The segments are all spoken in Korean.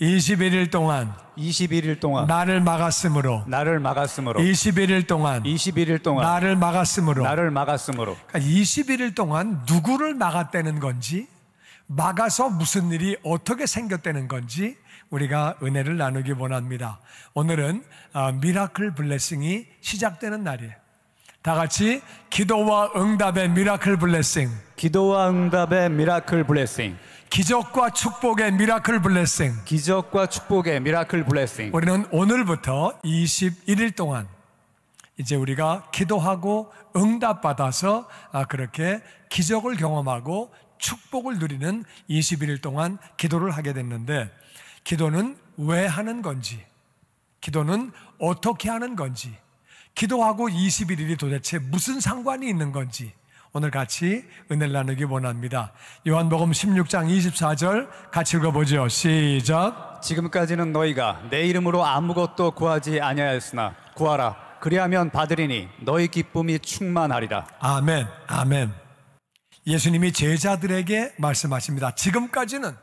21일 동안 21일 동안 나를 막았으므로 21일 동안 나를 막았으므로 그러니까 21일 동안 누구를 막았다는 건지, 막아서 무슨 일이 어떻게 생겼다는 건지 우리가 은혜를 나누기 원합니다. 오늘은 미라클 블레싱이 시작되는 날이에요. 다 같이 기도와 응답의 미라클 블레싱, 기도와 응답의 미라클 블레싱, 기적과 축복의 미라클 블레싱, 기적과 축복의 미라클 블레싱. 우리는 오늘부터 21일 동안 이제 우리가 기도하고 응답받아서 그렇게 기적을 경험하고 축복을 누리는 21일 동안 기도를 하게 됐는데, 기도는 왜 하는 건지, 기도는 어떻게 하는 건지, 기도하고 21일이 도대체 무슨 상관이 있는 건지 오늘 같이 은혜를 나누기 원합니다. 요한복음 16장 24절 같이 읽어보죠. 시작. 지금까지는 너희가 내 이름으로 아무것도 구하지 아니하였으나 구하라, 그리하면 받으리니 너희 기쁨이 충만하리라. 아멘, 아멘. 예수님이 제자들에게 말씀하십니다. 지금까지는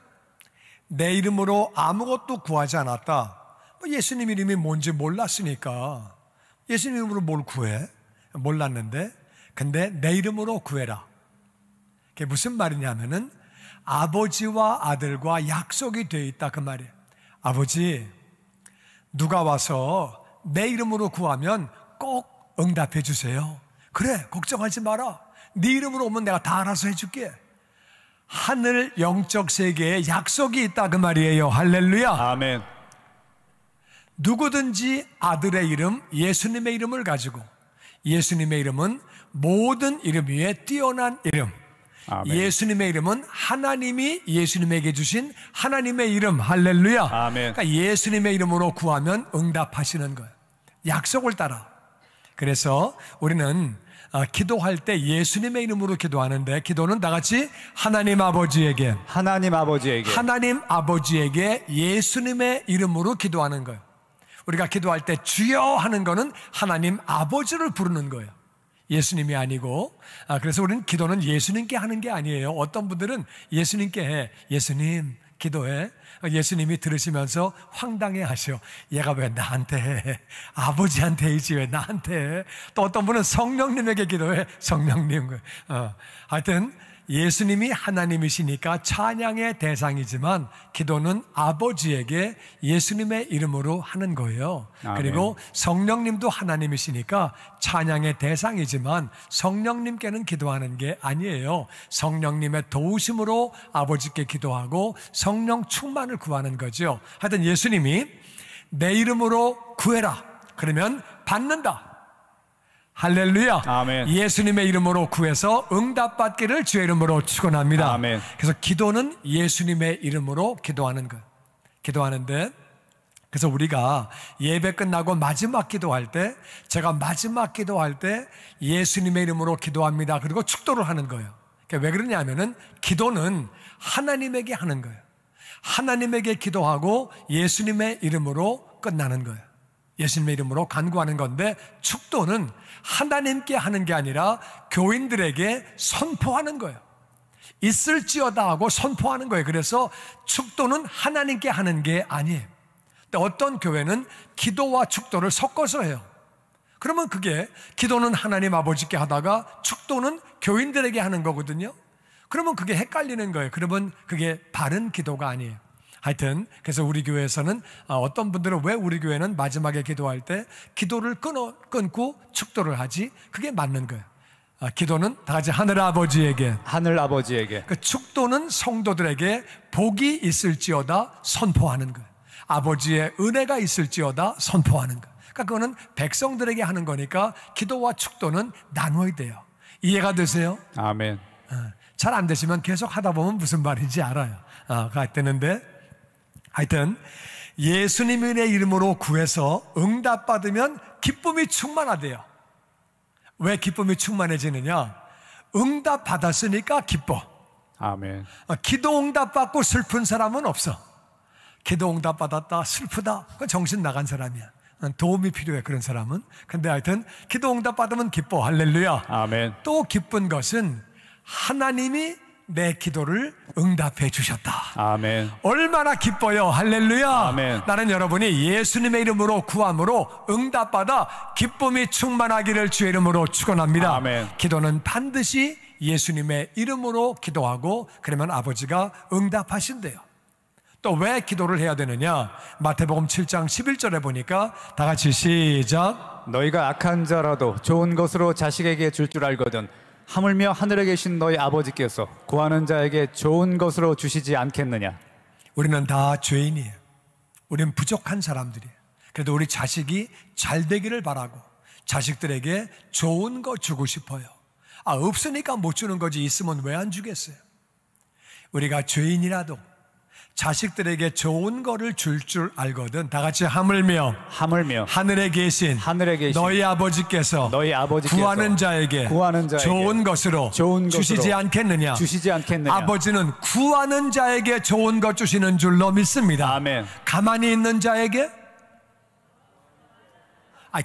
내 이름으로 아무것도 구하지 않았다. 예수님 이름이 뭔지 몰랐으니까 예수님 이름으로 뭘 구해? 몰랐는데, 근데 내 이름으로 구해라. 그게 무슨 말이냐면은 아버지와 아들과 약속이 되어 있다 그 말이에요. 아버지, 누가 와서 내 이름으로 구하면 꼭 응답해 주세요. 그래, 걱정하지 마라. 네 이름으로 오면 내가 다 알아서 해줄게. 하늘 영적 세계에 약속이 있다 그 말이에요. 할렐루야. 아멘. 누구든지 아들의 이름, 예수님의 이름을 가지고, 예수님의 이름은 모든 이름 위에 뛰어난 이름, 아멘. 예수님의 이름은 하나님이 예수님에게 주신 하나님의 이름. 할렐루야. 아멘. 그러니까 예수님의 이름으로 구하면 응답하시는 거예요. 약속을 따라. 그래서 우리는 기도할 때 예수님의 이름으로 기도하는데, 기도는 다 같이 하나님 아버지에게 예수님의 이름으로 기도하는 거예요. 우리가 기도할 때 주여 하는 거는 하나님 아버지를 부르는 거예요. 예수님이 아니고. 그래서 우리는 기도는 예수님께 하는 게 아니에요. 어떤 분들은 예수님께 해. 예수님 기도해. 예수님이 들으시면서 황당해 하셔. 얘가 왜 나한테 해? 아버지한테 해야지 왜 나한테 해? 또 어떤 분은 성령님에게 기도해. 성령님. 하여튼 예수님이 하나님이시니까 찬양의 대상이지만 기도는 아버지에게 예수님의 이름으로 하는 거예요. 아멘. 그리고 성령님도 하나님이시니까 찬양의 대상이지만 성령님께는 기도하는 게 아니에요. 성령님의 도우심으로 아버지께 기도하고 성령 충만을 구하는 거죠. 하여튼 예수님이 내 이름으로 구해라. 그러면 받는다. 할렐루야. 아멘. 예수님의 이름으로 구해서 응답받기를 주의 이름으로 축원합니다. 아멘. 그래서 기도는 예수님의 이름으로 기도하는 거예요. 기도하는데, 그래서 우리가 예배 끝나고 마지막 기도할 때, 제가 마지막 기도할 때 예수님의 이름으로 기도합니다. 그리고 축도를 하는 거예요. 그러니까 왜 그러냐면은 기도는 하나님에게 하는 거예요. 하나님에게 기도하고 예수님의 이름으로 끝나는 거예요. 예수님의 이름으로 간구하는 건데, 축도는 하나님께 하는 게 아니라 교인들에게 선포하는 거예요. 있을지어다 하고 선포하는 거예요. 그래서 축도는 하나님께 하는 게 아니에요. 근데 어떤 교회는 기도와 축도를 섞어서 해요. 그러면 그게 기도는 하나님 아버지께 하다가 축도는 교인들에게 하는 거거든요. 그러면 그게 헷갈리는 거예요. 그러면 그게 바른 기도가 아니에요. 하여튼 그래서 우리 교회에서는 어떤 분들은 왜 우리 교회는 마지막에 기도할 때 기도를 끊고 축도를 하지? 그게 맞는 거예요. 기도는 다 같이 하늘 아버지에게, 그 축도는 성도들에게 복이 있을지어다 선포하는 거예요. 아버지의 은혜가 있을지어다 선포하는 거예요. 그러니까 그거는 백성들에게 하는 거니까 기도와 축도는 나눠야 돼요. 이해가 되세요? 아멘. 잘 안 되시면 계속 하다 보면 무슨 말인지 알아요. 되는데, 하여튼 예수님의 이름으로 구해서 응답받으면 기쁨이 충만하대요. 왜 기쁨이 충만해지느냐? 응답 받았으니까 기뻐. 아멘. 기도 응답 받고 슬픈 사람은 없어. 기도 응답 받았다 슬프다, 그건 정신 나간 사람이야. 도움이 필요해, 그런 사람은. 근데 하여튼 기도 응답 받으면 기뻐. 할렐루야. 아멘. 또 기쁜 것은 하나님이 내 기도를 응답해 주셨다. 아멘. 얼마나 기뻐요. 할렐루야. 아멘. 나는 여러분이 예수님의 이름으로 구함으로 응답받아 기쁨이 충만하기를 주의 이름으로 축원합니다. 아멘. 기도는 반드시 예수님의 이름으로 기도하고 그러면 아버지가 응답하신대요. 또 왜 기도를 해야 되느냐? 마태복음 7장 11절에 보니까 다 같이 시작. 너희가 악한 자라도 좋은 것으로 자식에게 줄 줄 알거든 하물며 하늘에 계신 너희 아버지께서 구하는 자에게 좋은 것으로 주시지 않겠느냐. 우리는 다 죄인이에요. 우리는 부족한 사람들이에요. 그래도 우리 자식이 잘 되기를 바라고 자식들에게 좋은 거 주고 싶어요. 없으니까 못 주는 거지 있으면 왜 안 주겠어요? 우리가 죄인이라도 자식들에게 좋은 거를 줄 알거든. 다 같이 하물며 하늘에 계신 너희 아버지께서 구하는 자에게 좋은 것으로 주시지 않겠느냐. 아버지는 구하는 자에게 좋은 것 주시는 줄로 믿습니다. 아멘. 가만히 있는 자에게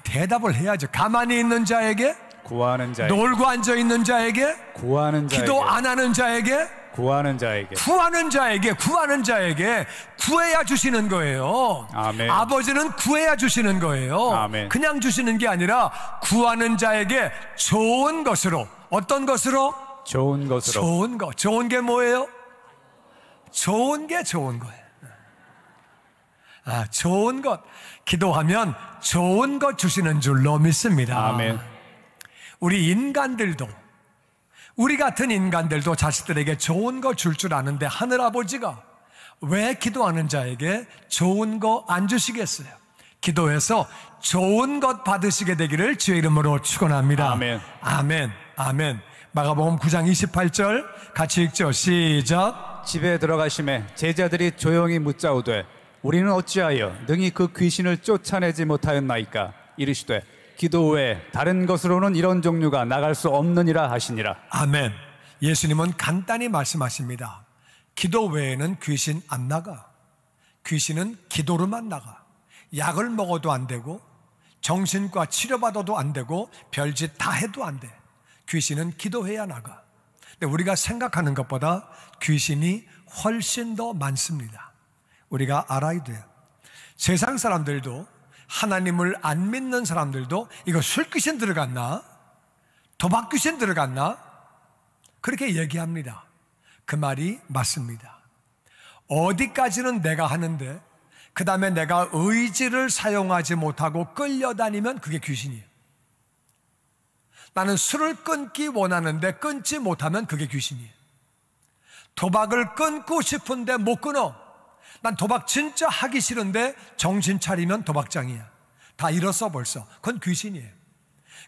대답을 해야죠. 가만히 있는 자에게, 구하는 자에게, 놀고 앉아 있는 자에게, 구하는 자에게, 기도 안 하는 자에게, 구하는 자에게 구해야 주시는 거예요. 아멘. 아버지는 구해야 주시는 거예요. 아멘. 그냥 주시는 게 아니라 구하는 자에게 좋은 것으로. 어떤 것으로? 좋은 것으로. 좋은 거. 좋은 게 뭐예요? 좋은 게 좋은 거예요. 좋은 것. 기도하면 좋은 것 주시는 줄로 믿습니다. 아멘. 우리 같은 인간들도 자식들에게 좋은 거 줄 줄 아는데 하늘아버지가 왜 기도하는 자에게 좋은 거 안 주시겠어요? 기도해서 좋은 것 받으시게 되기를 주의 이름으로 축원합니다. 아멘. 아멘. 아멘. 마가복음 9장 28절 같이 읽죠. 시작. 집에 들어가심에 제자들이 조용히 묻자오되 우리는 어찌하여 능히 그 귀신을 쫓아내지 못하였나이까. 이르시되 기도 외에 다른 것으로는 이런 종류가 나갈 수 없느니라 하시니라. 아멘. 예수님은 간단히 말씀하십니다. 기도 외에는 귀신 안 나가. 귀신은 기도로만 나가. 약을 먹어도 안 되고 정신과 치료받아도 안 되고 별짓 다 해도 안 돼. 귀신은 기도해야 나가. 근데 우리가 생각하는 것보다 귀신이 훨씬 더 많습니다. 우리가 알아야 돼요. 세상 사람들도 하나님을 안 믿는 사람들도 이거 술귀신 들어갔나? 도박귀신 들어갔나? 그렇게 얘기합니다. 그 말이 맞습니다. 어디까지는 내가 하는데 그 다음에 내가 의지를 사용하지 못하고 끌려다니면 그게 귀신이에요. 나는 술을 끊기 원하는데 끊지 못하면 그게 귀신이에요. 도박을 끊고 싶은데 못 끊어. 난 도박 진짜 하기 싫은데 정신 차리면 도박장이야. 다 잃었어 벌써. 그건 귀신이에요.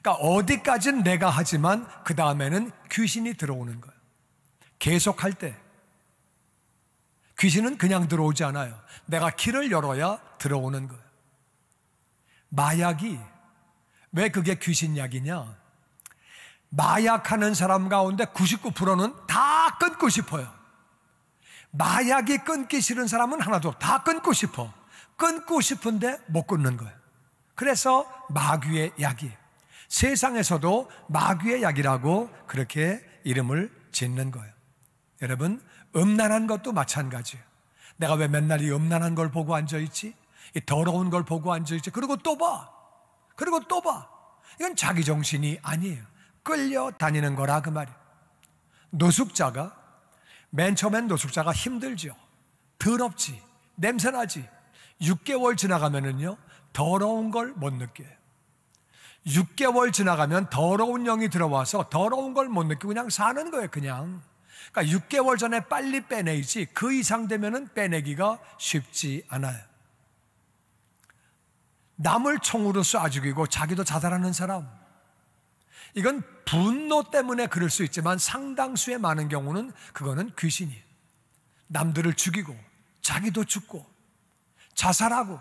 그러니까 어디까지는 내가 하지만 그 다음에는 귀신이 들어오는 거예요. 계속할 때 귀신은 그냥 들어오지 않아요. 내가 길을 열어야 들어오는 거예요. 마약이 왜 그게 귀신약이냐? 마약하는 사람 가운데 99%는 다 끊고 싶어요. 마약이 끊기 싫은 사람은 하나도 다 끊고 싶어. 끊고 싶은데 못 끊는 거예요. 그래서 마귀의 약이에요. 세상에서도 마귀의 약이라고 그렇게 이름을 짓는 거예요. 여러분, 음란한 것도 마찬가지예요. 내가 왜 맨날 이 음란한 걸 보고 앉아있지? 이 더러운 걸 보고 앉아있지? 그리고 또 봐. 이건 자기 정신이 아니에요. 끌려다니는 거라 그 말이에요. 노숙자가 맨 처음엔 노숙자가 힘들죠. 더럽지, 냄새나지. 6개월 지나가면은요 더러운 걸 못 느껴요. 6개월 지나가면 더러운 영이 들어와서 더러운 걸 못 느끼고 그냥 사는 거예요. 그러니까 6개월 전에 빨리 빼내지 그 이상 되면은 빼내기가 쉽지 않아요. 남을 총으로 쏴 죽이고 자기도 자살하는 사람, 이건 분노 때문에 그럴 수 있지만 상당수의 많은 경우는 그거는 귀신이에요. 남들을 죽이고 자기도 죽고 자살하고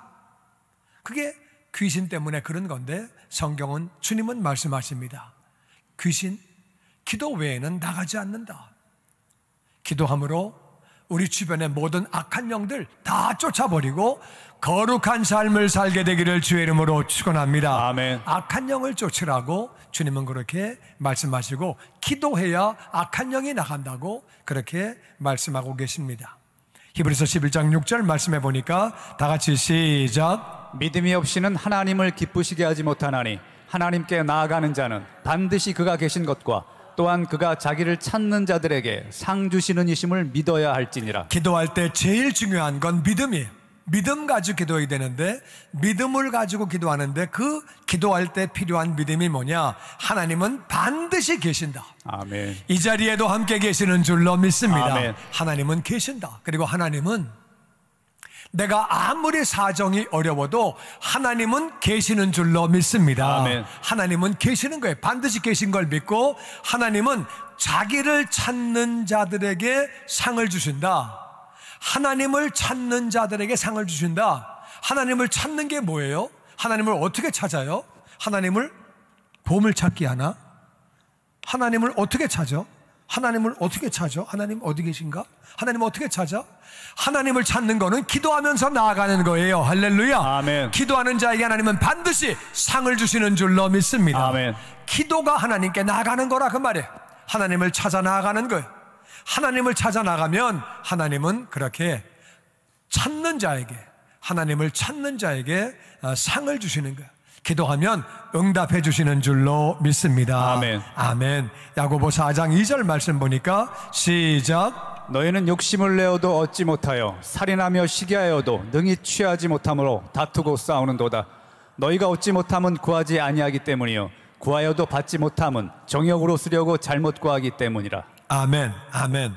그게 귀신 때문에 그런 건데 성경은 주님은 말씀하십니다. 귀신 기도 외에는 나가지 않는다. 기도함으로 우리 주변의 모든 악한 영들 다 쫓아버리고 거룩한 삶을 살게 되기를 주의 이름으로 축원합니다. 아멘. 악한 영을 쫓으라고 주님은 그렇게 말씀하시고 기도해야 악한 영이 나간다고 그렇게 말씀하고 계십니다. 히브리서 11장 6절 말씀해 보니까 다 같이 시작. 믿음이 없이는 하나님을 기쁘시게 하지 못하나니 하나님께 나아가는 자는 반드시 그가 계신 것과 또한 그가 자기를 찾는 자들에게 상 주시는 이심을 믿어야 할지니라. 기도할 때 제일 중요한 건 믿음이에요. 믿음 가지고 기도해야 되는데 믿음을 가지고 기도하는데 그 기도할 때 필요한 믿음이 뭐냐? 하나님은 반드시 계신다. 아멘. 이 자리에도 함께 계시는 줄로 믿습니다. 아멘. 하나님은 계신다. 그리고 하나님은 내가 아무리 사정이 어려워도 하나님은 계시는 줄로 믿습니다. 아멘. 하나님은 계시는 거예요. 반드시 계신 걸 믿고 하나님은 자기를 찾는 자들에게 상을 주신다. 하나님을 찾는 자들에게 상을 주신다. 하나님을 찾는 게 뭐예요? 하나님을 어떻게 찾아요? 하나님을 보물찾기 하나? 하나님을 어떻게 찾아? 하나님을 어떻게 찾아? 하나님 어디 계신가? 하나님 어떻게 찾아? 하나님을 찾는 거는 기도하면서 나아가는 거예요. 할렐루야. 아멘. 기도하는 자에게 하나님은 반드시 상을 주시는 줄로 믿습니다. 아멘. 기도가 하나님께 나아가는 거라 그 말이에요. 하나님을 찾아 나아가는 거예요. 하나님을 찾아 나가면 하나님은 그렇게 찾는 자에게, 하나님을 찾는 자에게 상을 주시는 거예요. 기도하면 응답해 주시는 줄로 믿습니다. 아멘. 아멘. 야고보 4장 2절 말씀 보니까 시작. 너희는 욕심을 내어도 얻지 못하여 살인하며 시기하여도 능히 취하지 못함으로 다투고 싸우는도다. 너희가 얻지 못함은 구하지 아니하기 때문이요 구하여도 받지 못함은 정욕으로 쓰려고 잘못 구하기 때문이라. 아멘. 아멘.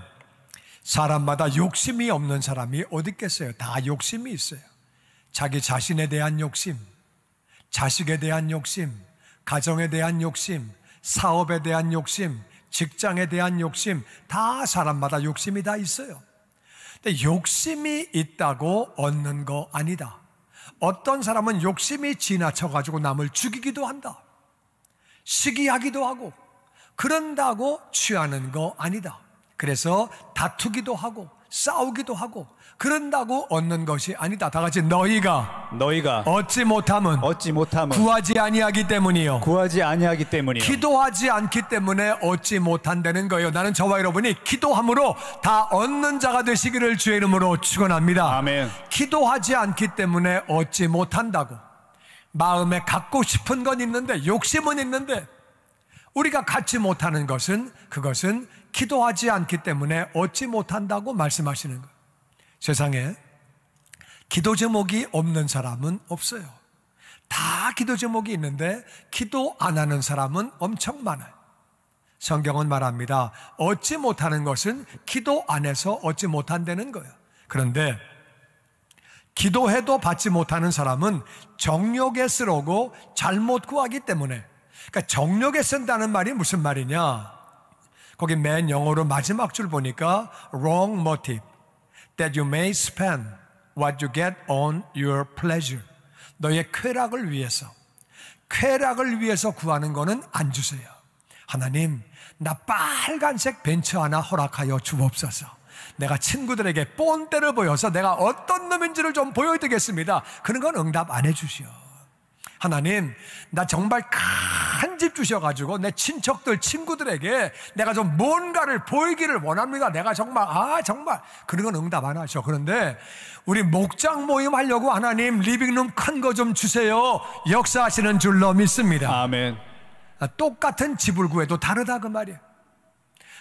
사람마다 욕심이 없는 사람이 어디 있겠어요? 다 욕심이 있어요. 자기 자신에 대한 욕심, 자식에 대한 욕심, 가정에 대한 욕심, 사업에 대한 욕심, 직장에 대한 욕심, 다 사람마다 욕심이 다 있어요. 근데 욕심이 있다고 얻는 거 아니다. 어떤 사람은 욕심이 지나쳐가지고 남을 죽이기도 한다. 시기하기도 하고 그런다고 취하는 거 아니다. 그래서 다투기도 하고 싸우기도 하고 그런다고 얻는 것이 아니다. 다 같이 너희가 얻지 못함은 구하지 아니하기 때문이요 구하지 아니하기 때문이요 기도하지 않기 때문에 얻지 못한다는 거예요. 나는 저와 여러분이 기도함으로 다 얻는 자가 되시기를 주의 이름으로 축원합니다. 아멘. 기도하지 않기 때문에 얻지 못한다고. 마음에 갖고 싶은 건 있는데 욕심은 있는데 우리가 갖지 못하는 것은 그것은 기도하지 않기 때문에 얻지 못한다고 말씀하시는 거예요. 세상에 기도 제목이 없는 사람은 없어요. 다 기도 제목이 있는데 기도 안 하는 사람은 엄청 많아요. 성경은 말합니다. 얻지 못하는 것은 기도 안 해서 얻지 못한다는 거예요. 그런데 기도해도 받지 못하는 사람은 정욕에 쓰려고 잘못 구하기 때문에. 그러니까 정욕에 쓴다는 말이 무슨 말이냐? 거기 맨 영어로 마지막 줄 보니까 wrong motive that you may spend what you get on your pleasure. 너의 쾌락을 위해서 구하는 거는 안 주세요. 하나님, 나 빨간색 벤츠 하나 허락하여 주옵소서. 내가 친구들에게 뽐때를 보여서 내가 어떤 놈인지를 좀 보여드리겠습니다. 그런 건 응답 안 해주시오. 하나님, 나 정말 큰 집 주셔가지고 내 친척들, 친구들에게 내가 좀 뭔가를 보이기를 원합니다. 내가 정말 그런 건 응답 안 하셔. 그런데 우리 목장 모임 하려고 하나님 리빙룸 큰 거 좀 주세요. 역사하시는 줄로 믿습니다. 아멘. 똑같은 집을 구해도 다르다 그 말이에요.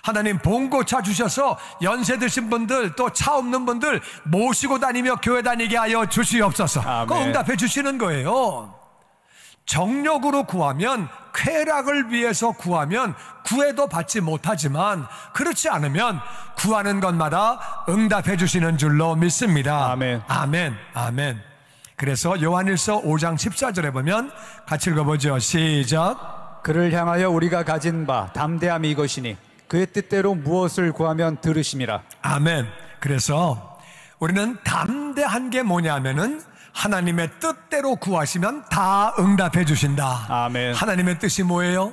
하나님 봉고차 주셔서 연세 드신 분들 또 차 없는 분들 모시고 다니며 교회 다니게 하여 주시옵소서. 그 응답해 주시는 거예요. 정욕으로 구하면, 쾌락을 위해서 구하면 구해도 받지 못하지만 그렇지 않으면 구하는 것마다 응답해 주시는 줄로 믿습니다. 아멘. 아멘. 아멘. 그래서 요한일서 5장 14절에 보면 같이 읽어보죠. 시작. 그를 향하여 우리가 가진 바 담대함이 이것이니 그의 뜻대로 무엇을 구하면 들으심이라. 아멘. 그래서 우리는 담대한 게 뭐냐면은 하나님의 뜻대로 구하시면 다 응답해 주신다. 아멘. 하나님의 뜻이 뭐예요?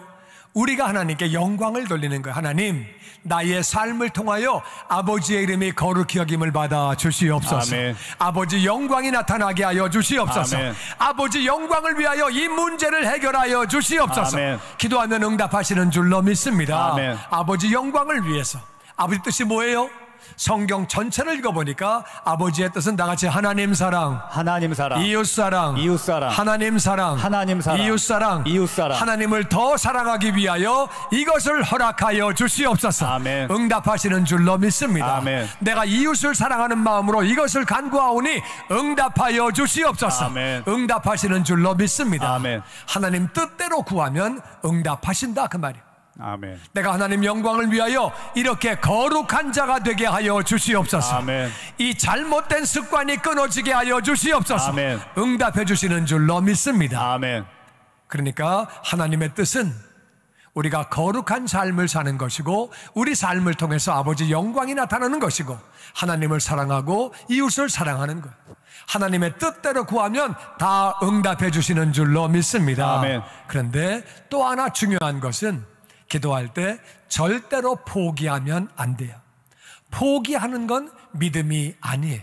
우리가 하나님께 영광을 돌리는 거예요. 하나님, 나의 삶을 통하여 아버지의 이름이 거룩히 여김을 받아 주시옵소서. 아멘. 아버지 영광이 나타나게 하여 주시옵소서. 아멘. 아버지 영광을 위하여 이 문제를 해결하여 주시옵소서. 아멘. 기도하면 응답하시는 줄로 믿습니다. 아멘. 아버지 영광을 위해서. 아버지 뜻이 뭐예요? 성경 전체를 읽어보니까 아버지의 뜻은 다같이 하나님 사랑, 하나님 사랑, 이웃 사랑, 이웃 사랑, 하나님 사랑, 하나님 사랑, 이웃 사랑, 이웃 사랑, 하나님을 더 사랑하기 위하여 이것을 허락하여 주시옵소서. 아멘. 응답하시는 줄로 믿습니다. 아멘. 내가 이웃을 사랑하는 마음으로 이것을 간구하오니 응답하여 주시옵소서. 아멘. 응답하시는 줄로 믿습니다. 아멘. 하나님 뜻대로 구하면 응답하신다 그 말이에요. 아멘. 내가 하나님 영광을 위하여 이렇게 거룩한 자가 되게 하여 주시옵소서. 아멘. 이 잘못된 습관이 끊어지게 하여 주시옵소서. 아멘. 응답해 주시는 줄로 믿습니다. 아멘. 그러니까 하나님의 뜻은 우리가 거룩한 삶을 사는 것이고 우리 삶을 통해서 아버지 영광이 나타나는 것이고 하나님을 사랑하고 이웃을 사랑하는 것. 하나님의 뜻대로 구하면 다 응답해 주시는 줄로 믿습니다. 아멘. 그런데 또 하나 중요한 것은 기도할 때 절대로 포기하면 안 돼요. 포기하는 건 믿음이 아니에요.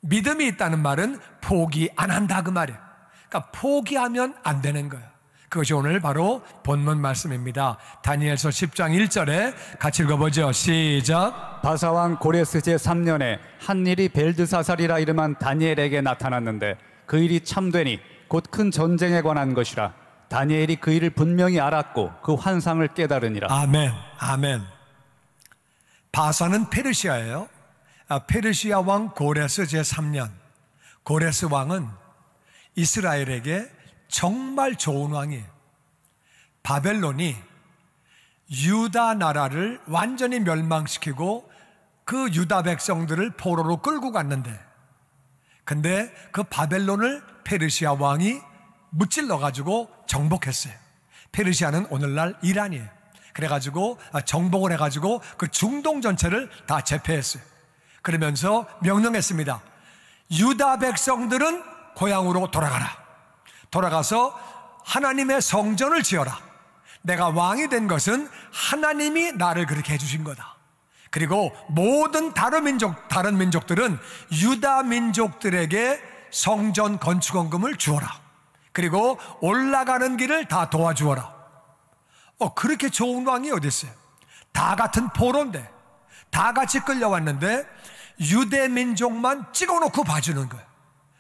믿음이 있다는 말은 포기 안 한다 그 말이에요. 그러니까 포기하면 안 되는 거예요. 그것이 오늘 바로 본문 말씀입니다. 다니엘서 10장 1절에 같이 읽어보죠. 시작. 바사왕 고레스 제3년에 한 일이 벨드사살이라 이름한 다니엘에게 나타났는데 그 일이 참되니 곧 큰 전쟁에 관한 것이라. 다니엘이 그 일을 분명히 알았고 그 환상을 깨달으니라. 아멘. 아멘. 바사는 페르시아예요. 페르시아 왕 고레스 제3년. 고레스 왕은 이스라엘에게 정말 좋은 왕이에요. 바벨론이 유다 나라를 완전히 멸망시키고 그 유다 백성들을 포로로 끌고 갔는데, 근데 그 바벨론을 페르시아 왕이 무찔러 가지고 정복했어요. 페르시아는 오늘날 이란이에요. 그래가지고 정복을 해가지고 그 중동 전체를 다 제패했어요. 그러면서 명령했습니다. 유다 백성들은 고향으로 돌아가라. 돌아가서 하나님의 성전을 지어라. 내가 왕이 된 것은 하나님이 나를 그렇게 해주신 거다. 그리고 모든 다른 민족들은 유다 민족들에게 성전 건축원금을 주어라. 그리고 올라가는 길을 다 도와주어라. 그렇게 좋은 왕이 어디 있어요? 다 같은 포로인데, 다 같이 끌려왔는데 유대 민족만 찍어놓고 봐주는 거예요.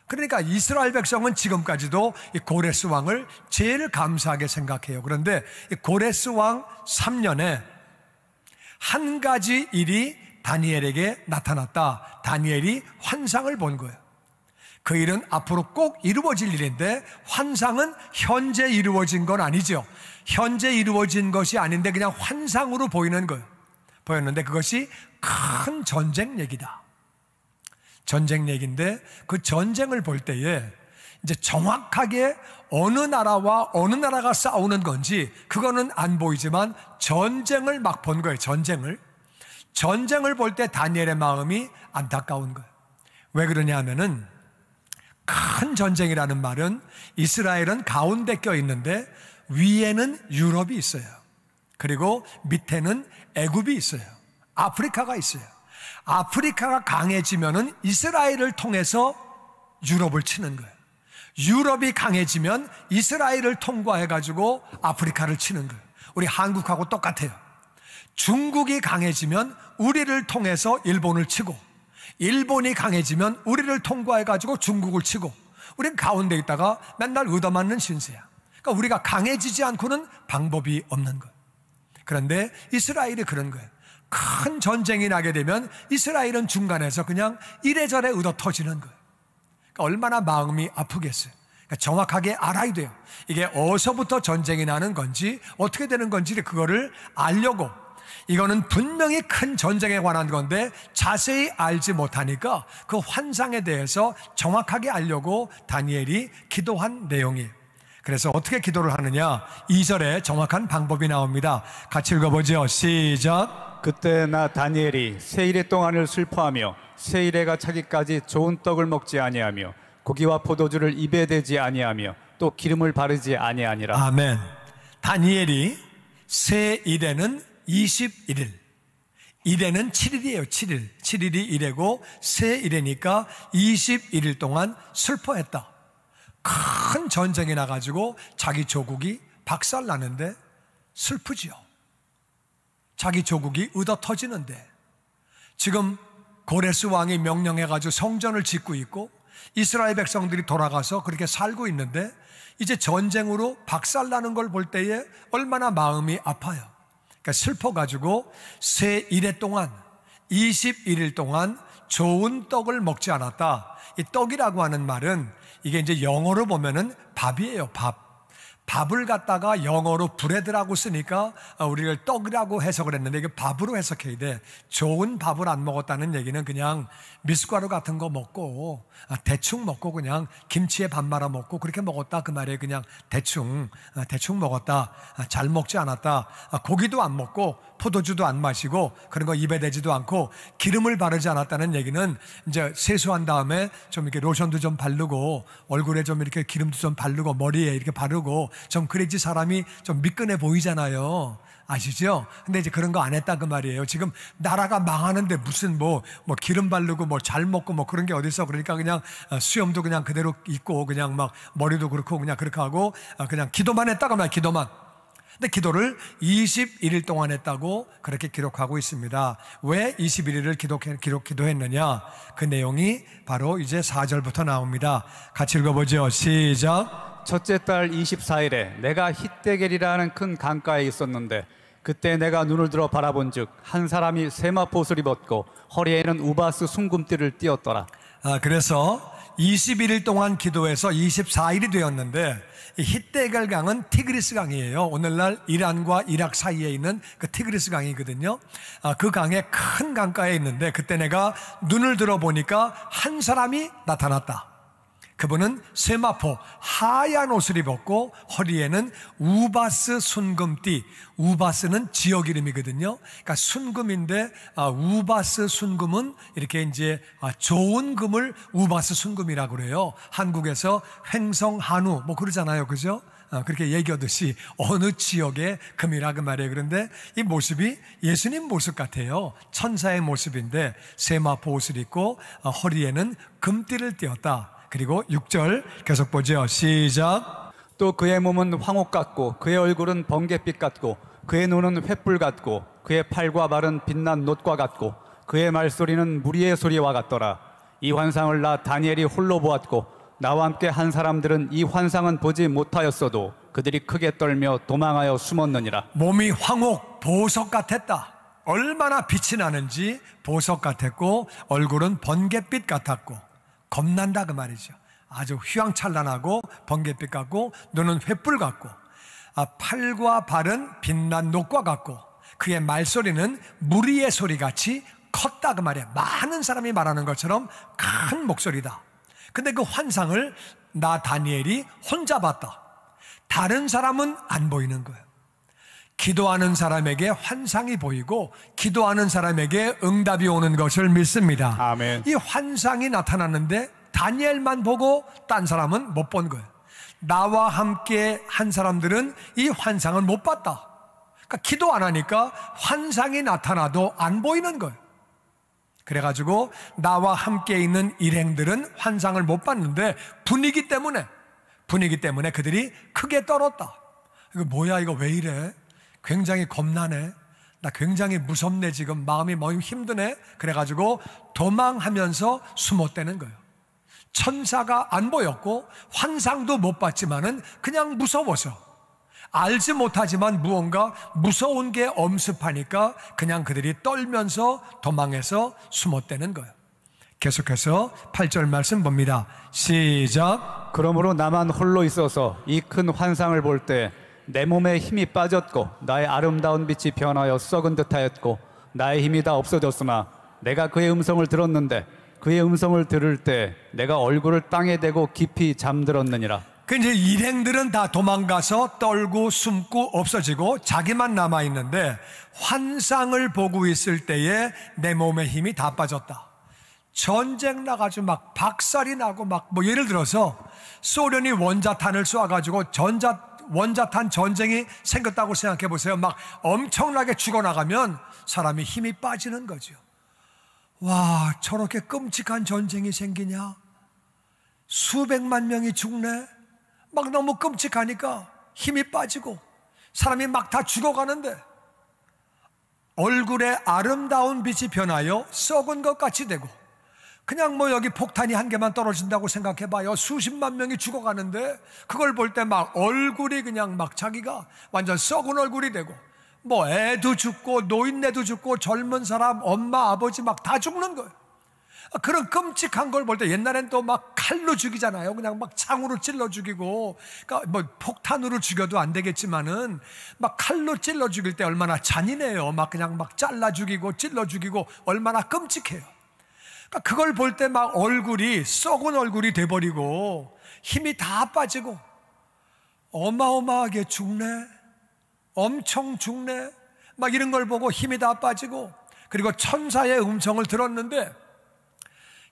그러니까 이스라엘 백성은 지금까지도 이 고레스 왕을 제일 감사하게 생각해요. 그런데 이 고레스 왕 3년에 한 가지 일이 다니엘에게 나타났다. 다니엘이 환상을 본 거예요. 그 일은 앞으로 꼭 이루어질 일인데 환상은 현재 이루어진 건 아니죠. 현재 이루어진 것이 아닌데 그냥 환상으로 보이는 거예요. 보였는데 그것이 큰 전쟁 얘기다. 전쟁 얘기인데 그 전쟁을 볼 때에 이제 정확하게 어느 나라와 어느 나라가 싸우는 건지 그거는 안 보이지만 전쟁을 막 본 거예요. 전쟁을 볼 때 다니엘의 마음이 안타까운 거예요. 왜 그러냐 하면은 큰 전쟁이라는 말은 이스라엘은 가운데 껴 있는데 위에는 유럽이 있어요. 그리고 밑에는 애굽이 있어요. 아프리카가 있어요. 아프리카가 강해지면은 이스라엘을 통해서 유럽을 치는 거예요. 유럽이 강해지면 이스라엘을 통과해가지고 아프리카를 치는 거예요. 우리 한국하고 똑같아요. 중국이 강해지면 우리를 통해서 일본을 치고, 일본이 강해지면 우리를 통과해가지고 중국을 치고, 우린 가운데 있다가 맨날 얻어맞는 신세야. 그러니까 우리가 강해지지 않고는 방법이 없는 거예요. 그런데 이스라엘이 그런 거예요. 큰 전쟁이 나게 되면 이스라엘은 중간에서 그냥 이래저래 얻어 터지는 거예요. 그러니까 얼마나 마음이 아프겠어요. 그러니까 정확하게 알아야 돼요. 이게 어디서부터 전쟁이 나는 건지 어떻게 되는 건지 그거를 알려고, 이거는 분명히 큰 전쟁에 관한 건데 자세히 알지 못하니까 그 환상에 대해서 정확하게 알려고 다니엘이 기도한 내용이에요. 그래서 어떻게 기도를 하느냐, 2절에 정확한 방법이 나옵니다. 같이 읽어보죠. 시작. 그때 나 다니엘이 세일의 동안을 슬퍼하며 세일에가 차기까지 좋은 떡을 먹지 아니하며 고기와 포도주를 입에 대지 아니하며 또 기름을 바르지 아니하니라. 아멘. 다니엘이 새 일에는 21일, 일에는 7일이에요. 7일. 7일이 일이고 새 일이니까 21일 동안 슬퍼했다. 큰 전쟁이 나가지고 자기 조국이 박살나는데 슬프지요. 자기 조국이 얻어 터지는데 지금 고레스 왕이 명령해가지고 성전을 짓고 있고 이스라엘 백성들이 돌아가서 그렇게 살고 있는데 이제 전쟁으로 박살나는 걸 볼 때에 얼마나 마음이 아파요. 그러니까 슬퍼가지고 새 일해 동안 21일 동안 좋은 떡을 먹지 않았다. 이 떡이라고 하는 말은 이게 이제 영어로 보면은 밥이에요. 밥을 갖다가 영어로 브레드라고 쓰니까 우리가 떡이라고 해석을 했는데 이게 밥으로 해석해야 돼. 좋은 밥을 안 먹었다는 얘기는 그냥 미숫가루 같은 거 먹고 대충 먹고 그냥 김치에 밥 말아 먹고 그렇게 먹었다 그 말이에요. 그냥 대충 먹었다. 잘 먹지 않았다. 고기도 안 먹고 포도주도 안 마시고 그런 거 입에 대지도 않고 기름을 바르지 않았다는 얘기는 이제 세수한 다음에 좀 이렇게 로션도 좀 바르고 얼굴에 좀 이렇게 기름도 좀 바르고 머리에 이렇게 바르고 좀 그래야지 사람이 좀 미끈해 보이잖아요. 아시죠? 근데 이제 그런 거 안 했다 그 말이에요. 지금 나라가 망하는데 무슨 뭐 기름 바르고 뭐 잘 먹고 뭐 그런 게 어딨어. 그러니까 그냥 수염도 그냥 그대로 있고 그냥 막 머리도 그렇고 그냥 그렇게 하고 그냥 기도만 했다 그 말이에요. 기도만. 근데 기도를 21일 동안 했다고 그렇게 기록하고 있습니다. 왜 21일을 기도했느냐? 그 내용이 바로 이제 4절부터 나옵니다. 같이 읽어보죠. 시작. 첫째 달 24일에 내가 hit대겔이라는 큰 강가에 있었는데 그때 내가 눈을 들어 바라본즉 한 사람이 세마포옷을 입었고 허리에는 우바스 순금띠를 띠었더라. 그래서 21일 동안 기도해서 24일이 되었는데 이 hit대겔 강은 티그리스 강이에요. 오늘날 이란과 이락 사이에 있는 그 티그리스 강이거든요. 그 강에 큰 강가에 있는데 그때 내가 눈을 들어 보니까 한 사람이 나타났다. 그분은 세마포 하얀 옷을 입었고 허리에는 우바스 순금띠, 우바스는 지역 이름이거든요. 그러니까 순금인데 우바스 순금은 이렇게 이제 좋은 금을 우바스 순금이라고 그래요. 한국에서 횡성 한우 뭐 그러잖아요, 그죠? 그렇게 얘기하듯이 어느 지역의 금이라 그 말이에요. 그런데 이 모습이 예수님 모습 같아요. 천사의 모습인데 세마포 옷을 입고 허리에는 금띠를 띠었다. 그리고 6절 계속 보죠. 시작. 또 그의 몸은 황옥 같고 그의 얼굴은 번갯빛 같고 그의 눈은 횃불 같고 그의 팔과 발은 빛난 놋과 같고 그의 말소리는 무리의 소리와 같더라. 이 환상을 나 다니엘이 홀로 보았고 나와 함께 한 사람들은 이 환상은 보지 못하였어도 그들이 크게 떨며 도망하여 숨었느니라. 몸이 황옥 보석 같았다. 얼마나 빛이 나는지 보석 같았고 얼굴은 번갯빛 같았고 겁난다 그 말이죠. 아주 휘황찬란하고 번갯빛 같고 눈은 횃불 같고 팔과 발은 빛난 놋과 같고 그의 말소리는 무리의 소리같이 컸다 그 말이야. 많은 사람이 말하는 것처럼 큰 목소리다. 근데 그 환상을 나 다니엘이 혼자 봤다. 다른 사람은 안 보이는 거예요. 기도하는 사람에게 환상이 보이고 기도하는 사람에게 응답이 오는 것을 믿습니다. 아멘. 이 환상이 나타났는데 다니엘만 보고 딴 사람은 못 본 거예요. 나와 함께 한 사람들은 이 환상을 못 봤다. 그러니까 기도 안 하니까 환상이 나타나도 안 보이는 거예요. 그래가지고 나와 함께 있는 일행들은 환상을 못 봤는데 분위기 때문에 그들이 크게 떨었다. 이거 뭐야, 이거 왜 이래? 굉장히 겁나네. 나 굉장히 무섭네. 지금 마음이 너무 힘드네. 그래가지고 도망하면서 숨었다는 거예요. 천사가 안 보였고 환상도 못 봤지만은 그냥 무서워서 알지 못하지만 무언가 무서운 게 엄습하니까 그냥 그들이 떨면서 도망해서 숨었다는 거예요. 계속해서 8절 말씀 봅니다. 시작. 그러므로 나만 홀로 있어서 이 큰 환상을 볼 때 내 몸에 힘이 빠졌고 나의 아름다운 빛이 변하여 썩은 듯하였고 나의 힘이 다 없어졌으나 내가 그의 음성을 들었는데 그의 음성을 들을 때 내가 얼굴을 땅에 대고 깊이 잠들었느니라. 그 이제 일행들은 다 도망가서 떨고 숨고 없어지고 자기만 남아 있는데 환상을 보고 있을 때에 내 몸의 힘이 다 빠졌다. 전쟁 나가지고 막 박살이 나고 막 뭐 예를 들어서 소련이 원자탄을 쏴가지고 원자탄 전쟁이 생겼다고 생각해 보세요. 막 엄청나게 죽어나가면 사람이 힘이 빠지는 거죠. 와, 저렇게 끔찍한 전쟁이 생기냐? 수백만 명이 죽네? 막 너무 끔찍하니까 힘이 빠지고 사람이 막 다 죽어가는데 얼굴에 아름다운 빛이 변하여 썩은 것 같이 되고, 그냥 뭐 여기 폭탄이 한 개만 떨어진다고 생각해봐요. 수십만 명이 죽어가는데 그걸 볼 때 막 얼굴이 그냥 막 자기가 완전 썩은 얼굴이 되고, 뭐 애도 죽고 노인네도 죽고 젊은 사람 엄마 아버지 막 다 죽는 거예요. 그런 끔찍한 걸 볼 때 옛날엔 또 막 칼로 죽이잖아요. 그냥 막 창으로 찔러 죽이고, 그러니까 뭐 폭탄으로 죽여도 안 되겠지만은 막 칼로 찔러 죽일 때 얼마나 잔인해요. 막 그냥 막 잘라 죽이고 찔러 죽이고 얼마나 끔찍해요. 그러니까 그걸 볼 때 막 얼굴이 썩은 얼굴이 돼버리고 힘이 다 빠지고 어마어마하게 죽네, 엄청 죽네, 막 이런 걸 보고 힘이 다 빠지고, 그리고 천사의 음성을 들었는데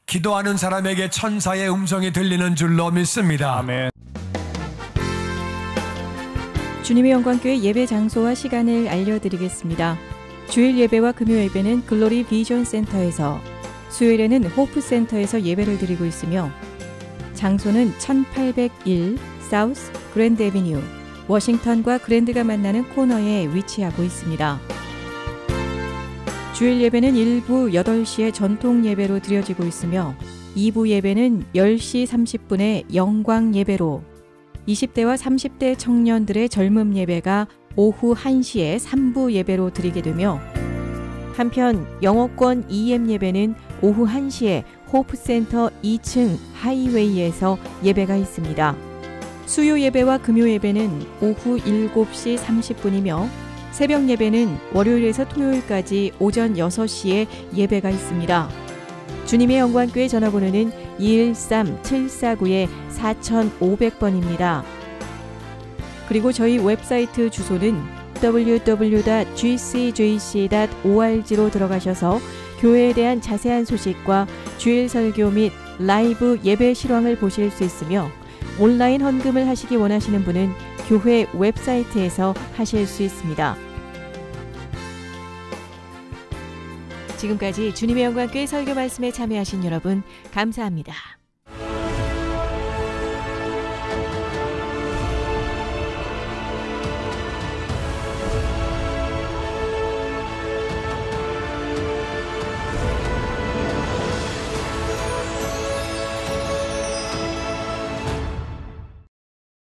기도하는 사람에게 천사의 음성이 들리는 줄로 믿습니다. 아멘. 주님의 영광교회 예배 장소와 시간을 알려드리겠습니다. 주일 예배와 금요 예배는 글로리 비전 센터에서, 수요일에는 호프 센터에서 예배를 드리고 있으며, 장소는 1801 사우스 그랜드 애비뉴, 워싱턴과 그랜드가 만나는 코너에 위치하고 있습니다. 주일 예배는 1부 8시에 전통 예배로 드려지고 있으며, 2부 예배는 10시 30분에 영광 예배로, 20대와 30대 청년들의 젊음 예배가 오후 1시에 3부 예배로 드리게 되며, 한편 영어권 EM 예배는 오후 1시에 호프센터 2층 하이웨이에서 예배가 있습니다. 수요 예배와 금요 예배는 오후 7시 30분이며 새벽 예배는 월요일에서 토요일까지 오전 6시에 예배가 있습니다. 주님의 영광교회 전화번호는 213-749-4500번입니다. 그리고 저희 웹사이트 주소는 www.gcjc.org로 들어가셔서 교회에 대한 자세한 소식과 주일 설교 및 라이브 예배 실황을 보실 수 있으며, 온라인 헌금을 하시기 원하시는 분은 교회 웹사이트에서 하실 수 있습니다. 지금까지 주님의 영광교회 설교 말씀에 참여하신 여러분 감사합니다.